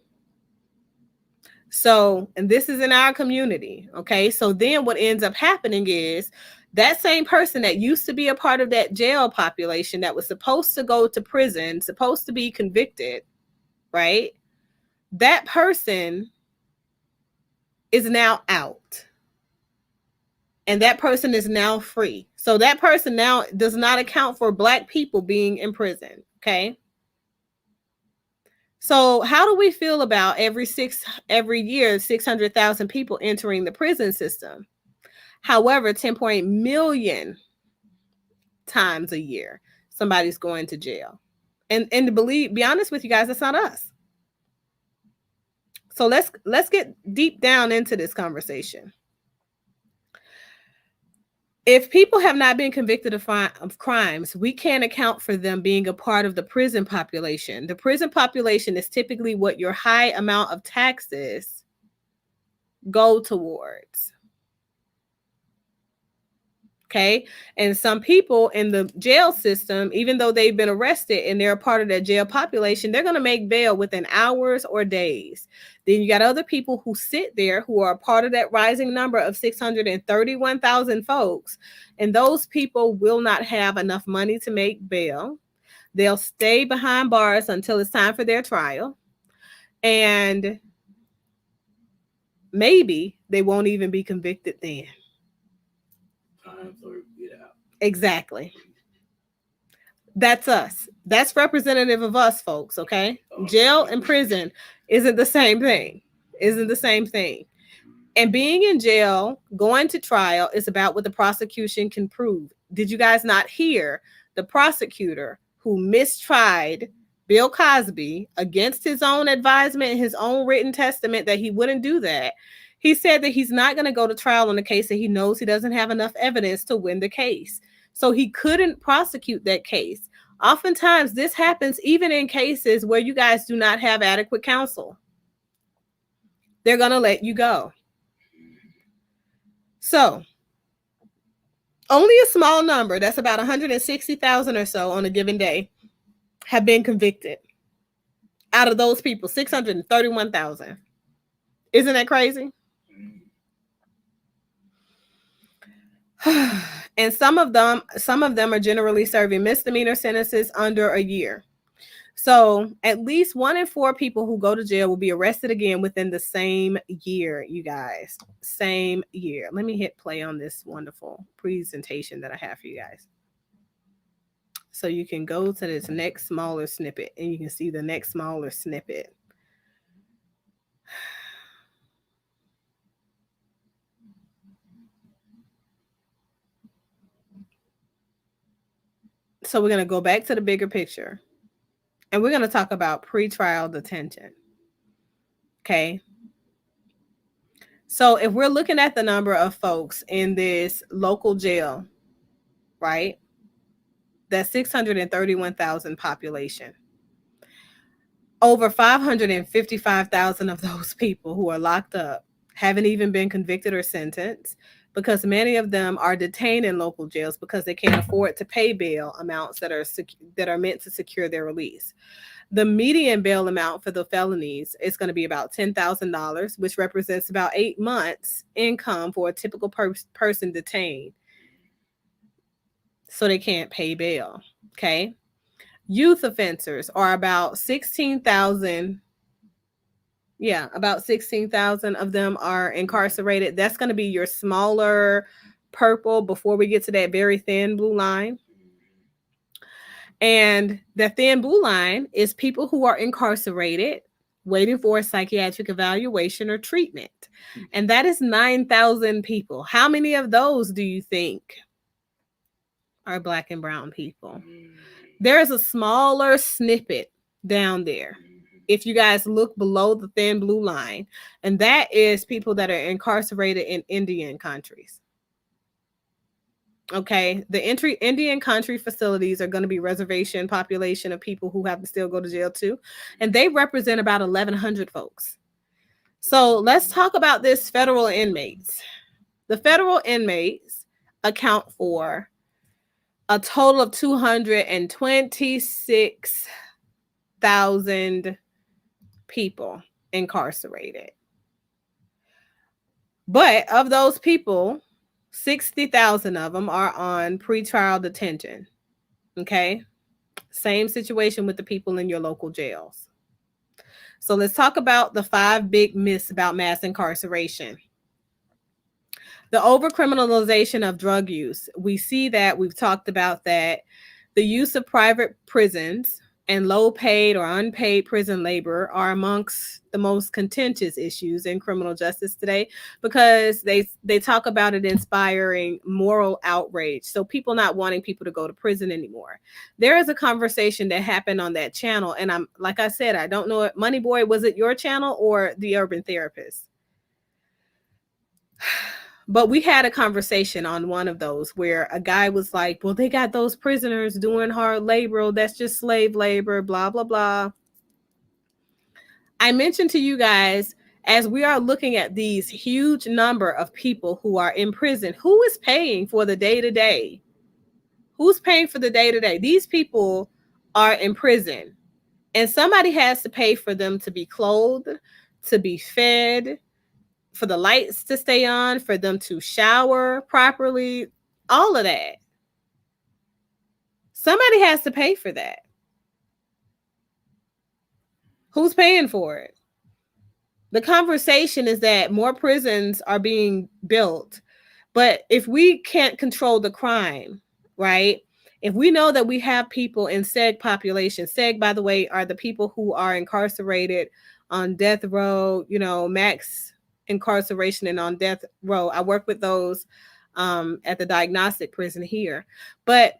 So, and this is in our community, okay? So then what ends up happening is that same person that used to be a part of that jail population that was supposed to go to prison, supposed to be convicted, right? That person is now out. And that person is now free. So that person now does not account for Black people being in prison, okay? So how do we feel about every year 600,000 people entering the prison system? However, 10 million times a year somebody's going to jail. And to be honest with you guys, that's not us. So let's get deep down into this conversation. If people have not been convicted of crimes, we can't account for them being a part of the prison population. The prison population is typically what your high amount of taxes go towards. Okay. And some people in the jail system, even though they've been arrested and they're a part of that jail population, they're going to make bail within hours or days. Then you got other people who sit there who are a part of that rising number of 631,000 folks. And those people will not have enough money to make bail. They'll stay behind bars until it's time for their trial. And maybe they won't even be convicted then. Exactly. That's us. That's representative of us, folks. Okay. Jail and prison isn't the same thing. And being in jail, going to trial is about what the prosecution can prove. Did you guys not hear the prosecutor who mistried Bill Cosby against his own advisement, his own written testament that he wouldn't do that? He said that he's not going to go to trial on a case that he knows he doesn't have enough evidence to win the case. So he couldn't prosecute that case. Oftentimes, this happens even in cases where you guys do not have adequate counsel. They're going to let you go. So only a small number, that's about 160,000 or so on a given day, have been convicted. Out of those people, 631,000. Isn't that crazy? And some of them are generally serving misdemeanor sentences under a year. So at least 1 in 4 people who go to jail will be arrested again within the same year, you guys. Same year. Let me hit play on this wonderful presentation that I have for you guys. So you can go to this next smaller snippet and you can see the next smaller snippet. So we're going to go back to the bigger picture and we're going to talk about pretrial detention. Okay. So if we're looking at the number of folks in this local jail, right? That's 631,000 population. Over 555,000 of those people who are locked up haven't even been convicted or sentenced, because many of them are detained in local jails because they can't afford to pay bail amounts that are meant to secure their release. The median bail amount for the felonies is going to be about $10,000, which represents about 8 months income for a typical person detained. So they can't pay bail. Okay. Youth offenders are about 16,000. Yeah, about 16,000 of them are incarcerated. That's going to be your smaller purple before we get to that very thin blue line. And the thin blue line is people who are incarcerated waiting for a psychiatric evaluation or treatment. And that is 9,000 people. How many of those do you think are Black and brown people? There's a smaller snippet down there. If you guys look below the thin blue line, and that is people that are incarcerated in Indian countries. Okay, the Indian country facilities are going to be reservation population of people who have to still go to jail too, and they represent about 1,100 folks. So let's talk about this federal inmates. The federal inmates account for a total of 226,000 people incarcerated. But of those people, 60,000 of them are on pretrial detention. Okay. Same situation with the people in your local jails. So let's talk about the 5 big myths about mass incarceration. The overcriminalization of drug use. We see that, we've talked about that. The use of private prisons and low paid or unpaid prison labor are amongst the most contentious issues in criminal justice today, because they talk about it inspiring moral outrage. So people not wanting people to go to prison anymore. There is a conversation that happened on that channel, and I'm like I said, I don't know, Money Boy, was it your channel or the Urban Therapist? But we had a conversation on one of those where a guy was like, well, they got those prisoners doing hard labor. That's just slave labor, blah, blah, blah. I mentioned to you guys, as we are looking at these huge number of people who are in prison, who is paying for the day-to-day? Who's paying for the day-to-day? These people are in prison, and somebody has to pay for them to be clothed, to be fed, for the lights to stay on, for them to shower properly, all of that. Somebody has to pay for that. Who's paying for it? The conversation is that more prisons are being built, but if we can't control the crime, right? If we know that we have people in SEG population, SEG, by the way, are the people who are incarcerated on death row, max incarceration and on death row. I work with those at the diagnostic prison here. But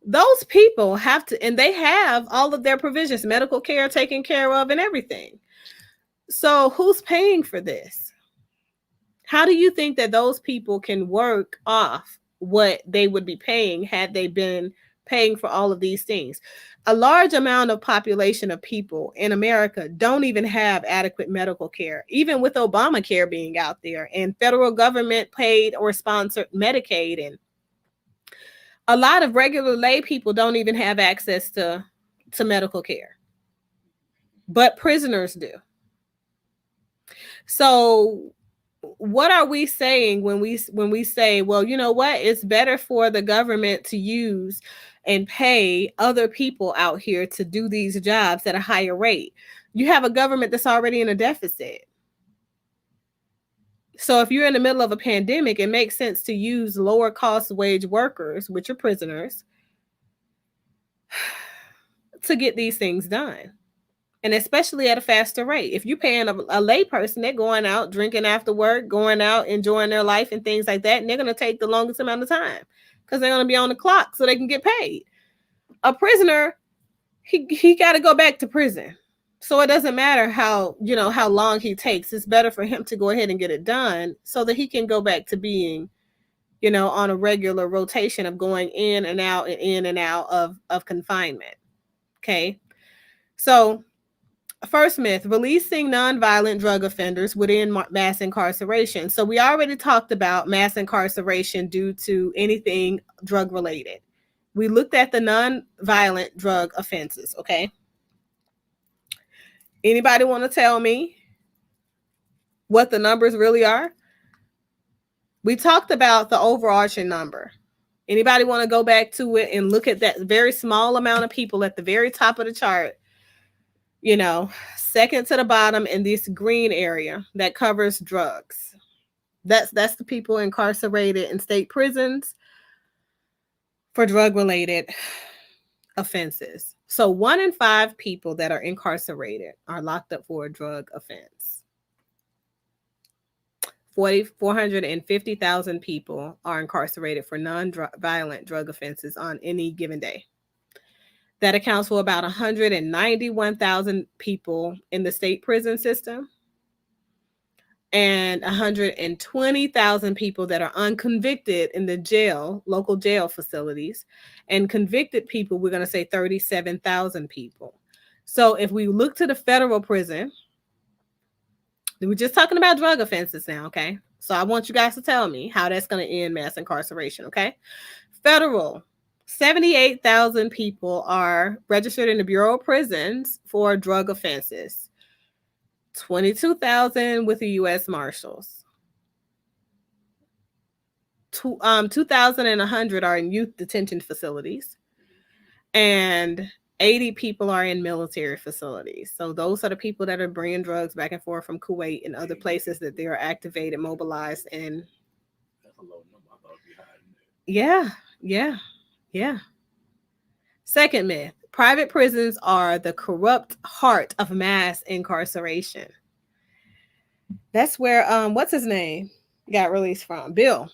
those people have to, and they have all of their provisions, medical care taken care of and everything. So who's paying for this? How do you think that those people can work off what they would be paying had they been paying for all of these things? A large amount of population of people in America don't even have adequate medical care, even with Obamacare being out there and federal government paid or sponsored Medicaid. And a lot of regular lay people don't even have access to medical care, but prisoners do. So what are we saying when we say, well, you know what, it's better for the government to use and pay other people out here to do these jobs at a higher rate? You have a government that's already in a deficit. So if you're in the middle of a pandemic, it makes sense to use lower cost wage workers, which are prisoners, to get these things done. And especially at a faster rate. If you're paying a lay person, they're going out drinking after work, going out enjoying their life and things like that, and they're going to take the longest amount of time because they're going to be on the clock so they can get paid. A prisoner, he got to go back to prison. So it doesn't matter how long he takes. It's better for him to go ahead and get it done so that he can go back to being, on a regular rotation of going in and out of confinement. Okay. So first myth, releasing nonviolent drug offenders within mass incarceration. So we already talked about mass incarceration due to anything drug related. We looked at the nonviolent drug offenses, okay? Anybody want to tell me what the numbers really are? We talked about the overarching number. Anybody want to go back to it and look at that very small amount of people at the very top of the chart? Second to the bottom in this green area that covers drugs. That's the people incarcerated in state prisons for drug-related offenses. So 1 in 5 people that are incarcerated are locked up for a drug offense. 450,000 people are incarcerated for non-violent drug offenses on any given day. That accounts for about 191,000 people in the state prison system and 120,000 people that are unconvicted in the local jail facilities. And convicted people, we're going to say 37,000 people. So if we look to the federal prison, we're just talking about drug offenses now, okay? So I want you guys to tell me how that's going to end mass incarceration, okay? Federal, 78,000 people are registered in the Bureau of Prisons for drug offenses. 22,000 with the U.S. Marshals. 2,100 are in youth detention facilities. And 80 people are in military facilities. So those are the people that are bringing drugs back and forth from Kuwait and other places that they are activated, mobilized, and
That's a low number. I thought it'd be higher than that.
yeah. Second myth, private prisons are the corrupt heart of mass incarceration. That's where what's his name got released from? Bill.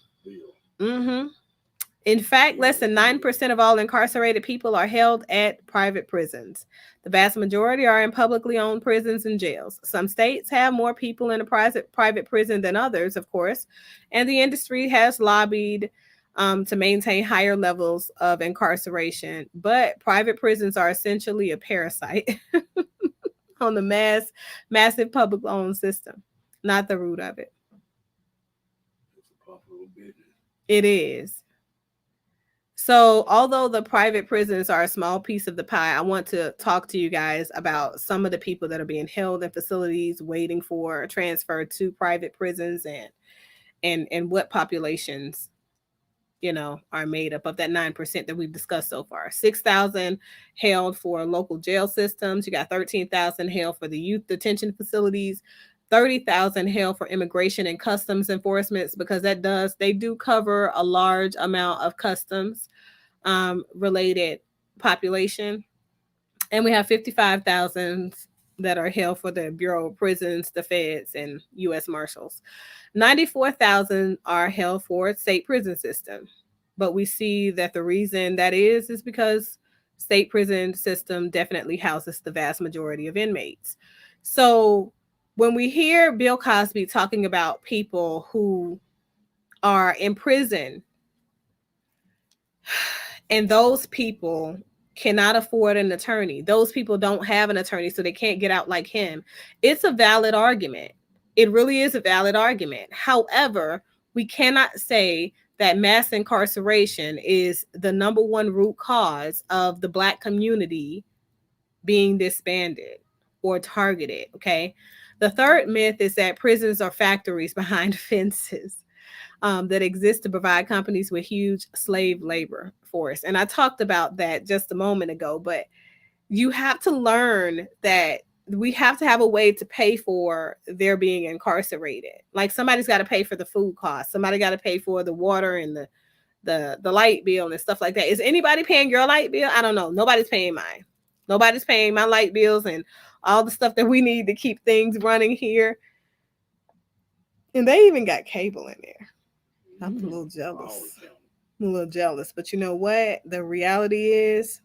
Mm-hmm. In fact, less than 9% of all incarcerated people are held at private prisons. The vast majority are in publicly owned prisons and jails. Some states have more people in a private prison than others, of course, and the industry has lobbied to maintain higher levels of incarceration. But private prisons are essentially a parasite on the massive public-owned system, not the root of it. It is. So, although the private prisons are a small piece of the pie, I want to talk to you guys about some of the people that are being held in facilities waiting for a transfer to private prisons and what populations, you know, are made up of that 9% that we've discussed so far. 6,000 held for local jail systems. You got 13,000 held for the youth detention facilities. 30,000 held for immigration and customs enforcements, because they do cover a large amount of customs related population. And we have 55,000 that are held for the Bureau of Prisons, the Feds, and U.S. Marshals. 94,000 are held for state prison system. But we see that the reason that is because state prison system definitely houses the vast majority of inmates. So when we hear Bill Cosby talking about people who are in prison and those people cannot afford an attorney, those people don't have an attorney, so they can't get out like him, it's a valid argument. It really is a valid argument. However, we cannot say that mass incarceration is the number one root cause of the Black community being disbanded or targeted, okay? The third myth is that prisons are factories behind fences that exist to provide companies with huge slave labor force. And I talked about that just a moment ago, but you have to learn that we have to have a way to pay for their being incarcerated. Like somebody's got to pay for the food costs. Somebody got to pay for the water and the light bill and stuff like that. Is anybody paying your light bill? I don't know. Nobody's paying mine. Nobody's paying my light bills and all the stuff that we need to keep things running here. And they even got cable in there. I'm a little jealous. I'm a little jealous. But you know what? The reality is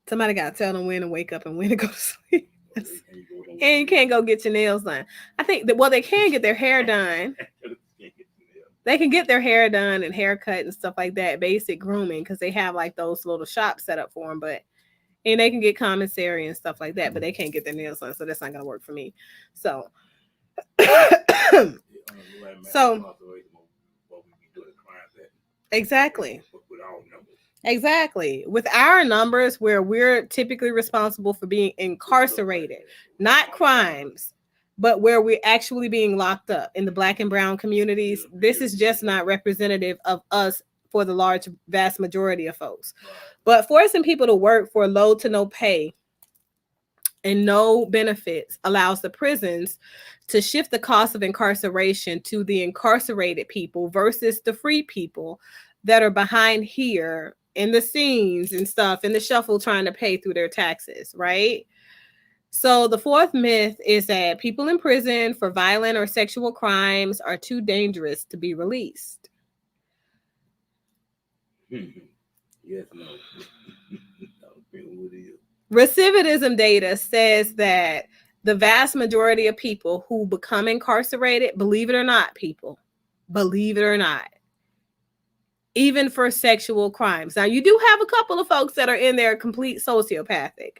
somebody got to tell them when to wake up and when to go to sleep. And you can't go get your nails done. I think that, well, they can get their hair done. They can get their hair done and haircut and stuff like that, basic grooming, because they have like those little shops set up for them. And they can get commissary and stuff like that, but they can't get their nails done, so that's not gonna work for me. So, exactly. Exactly. With our numbers, where we're typically responsible for being incarcerated, not crimes, but where we're actually being locked up in the Black and brown communities, this is just not representative of us for the large, vast majority of folks. But forcing people to work for low to no pay and no benefits allows the prisons to shift the cost of incarceration to the incarcerated people versus the free people that are behind here in the scenes and stuff in the shuffle trying to pay through their taxes, right? So the fourth myth is that people in prison for violent or sexual crimes are too dangerous to be released.
Yes, no.
Recidivism data says that the vast majority of people who become incarcerated, believe it or not, people, believe it or not, even for sexual crimes. Now, you do have a couple of folks that are in there complete sociopathic,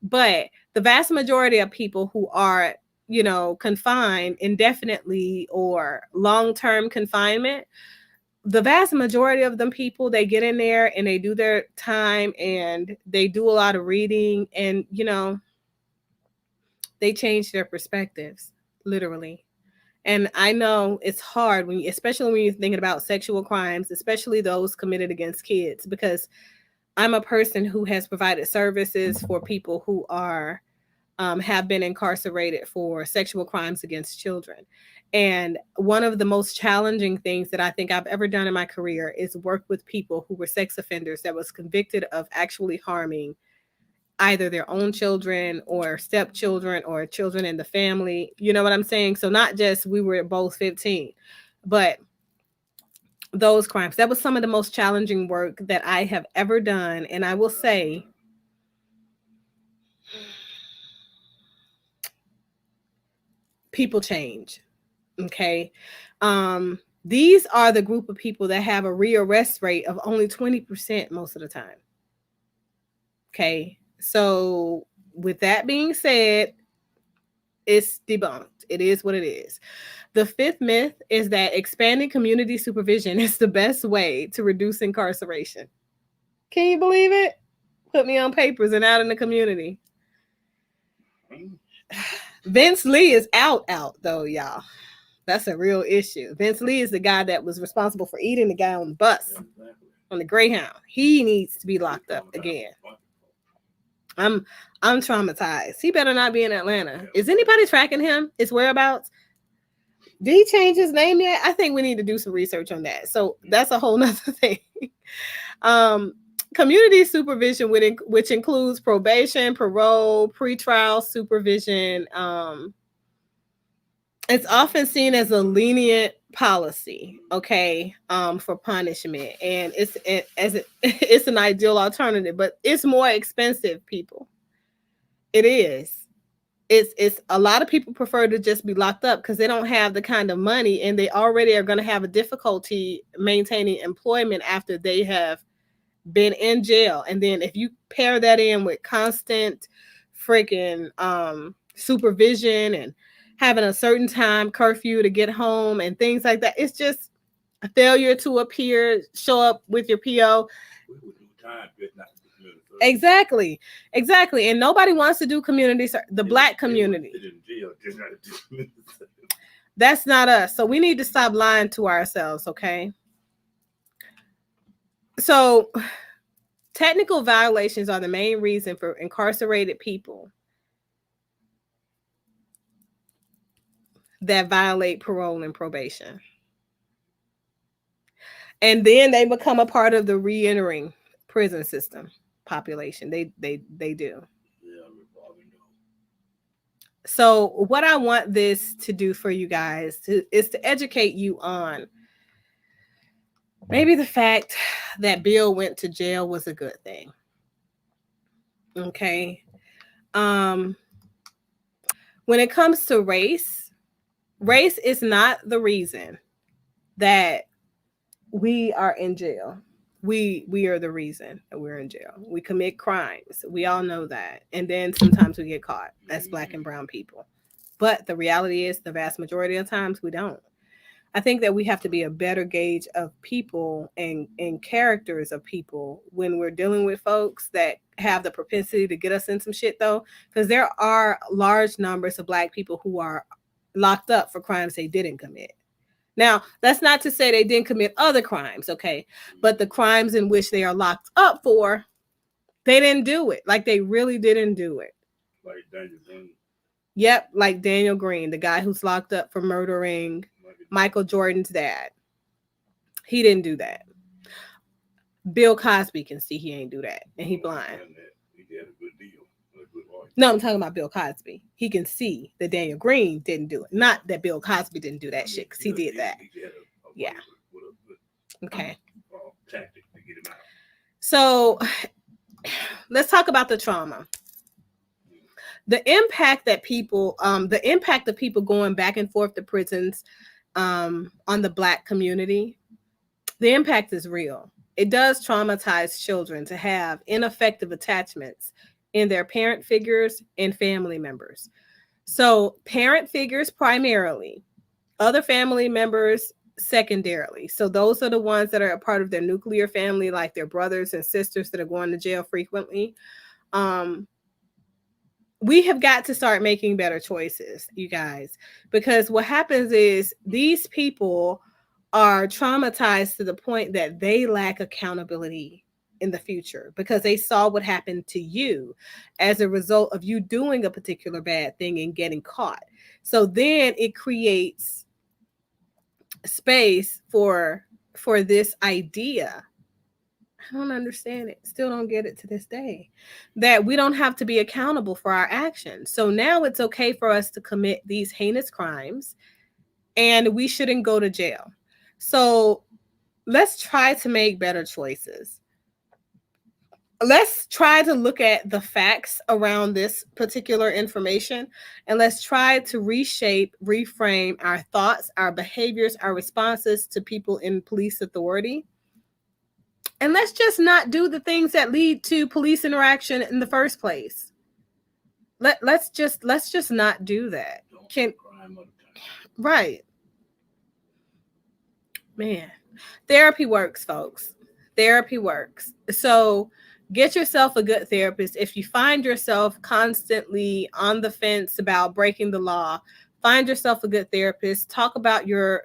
but the vast majority of people who are, you know, confined indefinitely or long-term confinement, the vast majority of them people, they get in there and they do their time and they do a lot of reading and, you know, they change their perspectives, literally. And I know it's hard when, especially when you're thinking about sexual crimes, especially those committed against kids, because I'm a person who has provided services for people who are have been incarcerated for sexual crimes against children. And one of the most challenging things that I think I've ever done in my career is work with people who were sex offenders that was convicted of actually harming either their own children or stepchildren or children in the family. You know what I'm saying? So not just we were both 15, but those crimes. That was some of the most challenging work that I have ever done. And I will say, people change. Okay. These are the group of people that have a rearrest rate of only 20% most of the time. Okay. So with that being said, it's debunked. It is what it is. The fifth myth is that expanding community supervision is the best way to reduce incarceration. Can you believe it? Put me on papers and out in the community. Vince Lee is out though, y'all. That's a real issue. Vince Lee is the guy that was responsible for eating the guy on the bus, on the Greyhound. He needs to be locked up again. I'm traumatized. He better not be in Atlanta. Is anybody tracking him? His whereabouts? Did he change his name yet? I think we need to do some research on that. So that's a whole nother thing. Community supervision, which includes probation, parole, pretrial supervision. It's often seen as a lenient policy, okay, for punishment, and it's an ideal alternative, but it's more expensive, people. It is. It's a lot of people prefer to just be locked up because they don't have the kind of money, and they already are going to have a difficulty maintaining employment after they have been in jail. And then if you pair that in with constant freaking supervision and having a certain time curfew to get home and things like that, it's just a failure to appear, show up with your PO. Exactly. And nobody wants to do community, the Black community. That's not us. So we need to stop lying to ourselves, okay? So technical violations are the main reason for incarcerated people that violate parole and probation. And then they become a part of the re-entering prison system population. They do. So what I want this to do for you guys is to educate you on maybe the fact that Bill went to jail was a good thing. Okay. When it comes to race is not the reason that we are in jail. We are the reason that we're in jail. We commit crimes. We all know that. And then sometimes we get caught as Black and brown people. But the reality is the vast majority of times we don't. I think that we have to be a better gauge of people and characters of people when we're dealing with folks that have the propensity to get us in some shit, though, because there are large numbers of Black people who are locked up for crimes they didn't commit. Now, that's not to say they didn't commit other crimes, okay? But the crimes in which they are locked up for, they didn't do it. Like, they really didn't do it.
Like Daniel Green.
Yep, like Daniel Green, the guy who's locked up for murdering Michael Jordan's dad. He didn't do that. Bill Cosby can see he ain't do that, and he blind.
He had a good deal.
No, I'm talking about Bill Cosby. He can see that Daniel Green didn't do it. Not that Bill Cosby didn't do that shit, because he did that. Yeah. Okay. So let's talk about the trauma. The impact of people going back and forth to prisons on the Black community, the impact is real. It does traumatize children to have ineffective attachments in their parent figures and family members. So parent figures primarily, other family members secondarily. So those are the ones that are a part of their nuclear family, like their brothers and sisters that are going to jail frequently. We have got to start making better choices, you guys, because what happens is these people are traumatized to the point that they lack accountability in the future because they saw what happened to you as a result of you doing a particular bad thing and getting caught. So then it creates space for this idea. I don't understand it. Still don't get it to this day. That we don't have to be accountable for our actions. So now it's okay for us to commit these heinous crimes and we shouldn't go to jail. So let's try to make better choices. Let's try to look at the facts around this particular information, and let's try to reshape, reframe our thoughts, our behaviors, our responses to people in police authority. And let's just not do the things that lead to police interaction in the first place. Let's just not do that. Right. Man, therapy works, folks. Therapy works. So get yourself a good therapist. If you find yourself constantly on the fence about breaking the law, find yourself a good therapist. Talk about your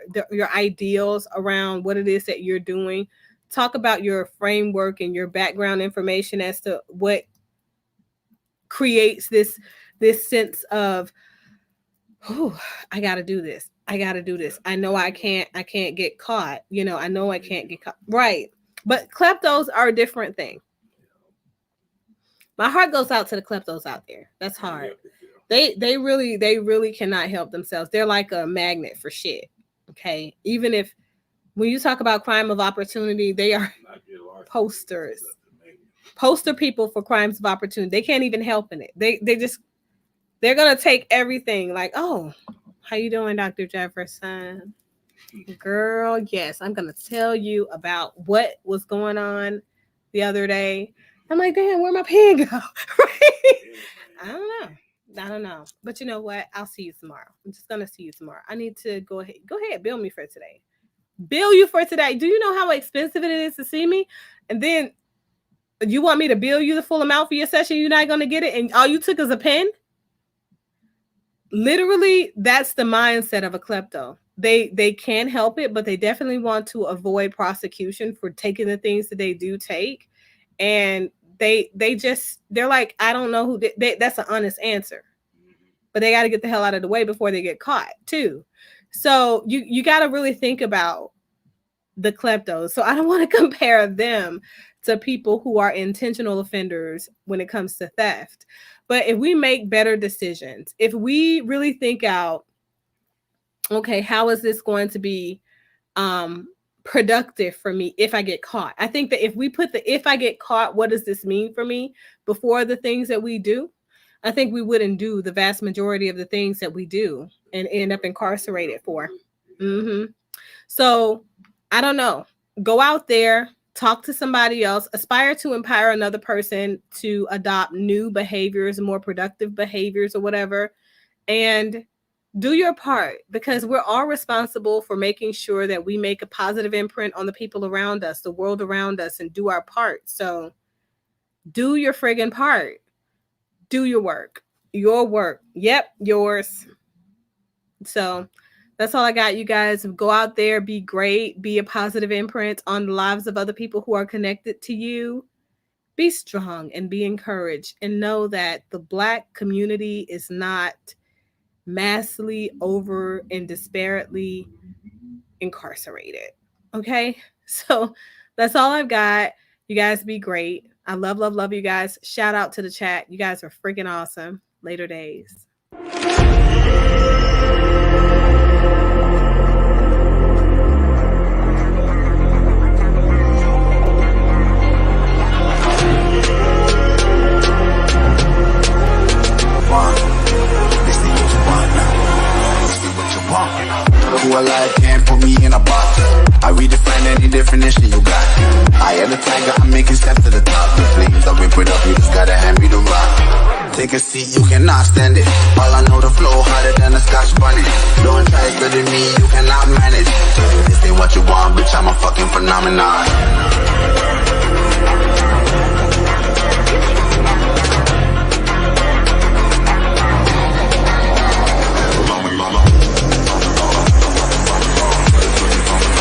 ideals around what it is that you're doing. Talk about your framework and your background information as to what creates this sense of, oh, I got to do this. I got to do this. I know I can't get caught. You know, I know I can't get caught. Right. But kleptos are a different thing. My heart goes out to the kleptos out there. That's hard. They really cannot help themselves. They're like a magnet for shit. Okay. Even if when you talk about crime of opportunity, they are poster people for crimes of opportunity. They can't even help in it. They're gonna take everything like, oh, how you doing, Dr. Jefferson? Girl, yes, I'm gonna tell you about what was going on the other day. I'm like, damn, where'd my pen go? Right? I don't know. But you know what? I'll see you tomorrow. I'm just gonna see you tomorrow. I need to go ahead, bill me for today. Bill you for today. Do you know how expensive it is to see me? And then you want me to bill you the full amount for your session? You're not gonna get it, and all you took is a pen? Literally, that's the mindset of a klepto. They can't help it, but they definitely want to avoid prosecution for taking the things that they do take. And they're like, I don't know who that's an honest answer, but they got to get the hell out of the way before they get caught too. So you got to really think about the kleptos. So I don't want to compare them to people who are intentional offenders when it comes to theft. But if we make better decisions, if we really think out, okay, how is this going to be productive for me if I get caught? I think that if we put if I get caught, what does this mean for me before the things that we do? I think we wouldn't do the vast majority of the things that we do and end up incarcerated for. So I don't know. Go out there, talk to somebody else, aspire to empower another person to adopt new behaviors, more productive behaviors or whatever, and do your part, because we're all responsible for making sure that we make a positive imprint on the people around us, the world around us, and do our part. So do your friggin' part. Do your work. Your work. Yep, yours. So that's all I got, you guys. Go out there, be great, be a positive imprint on the lives of other people who are connected to you. Be strong and be encouraged, and know that the Black community is not massively over and disparately incarcerated. Okay, so that's all I've got. You guys be great. I love you guys. Shout out to the chat. You guys are freaking awesome. Later days.
Who alive can't put me in a box. I redefine any definition you got. I am the tiger, I'm making steps to the top. The flames, I whip it up, you just gotta hand me the rock. Take a seat, you cannot stand it. All I know, the flow harder than a Scotch bunny. Don't try studying me, you cannot manage. This ain't what you want, bitch, I'm a fucking phenomenon.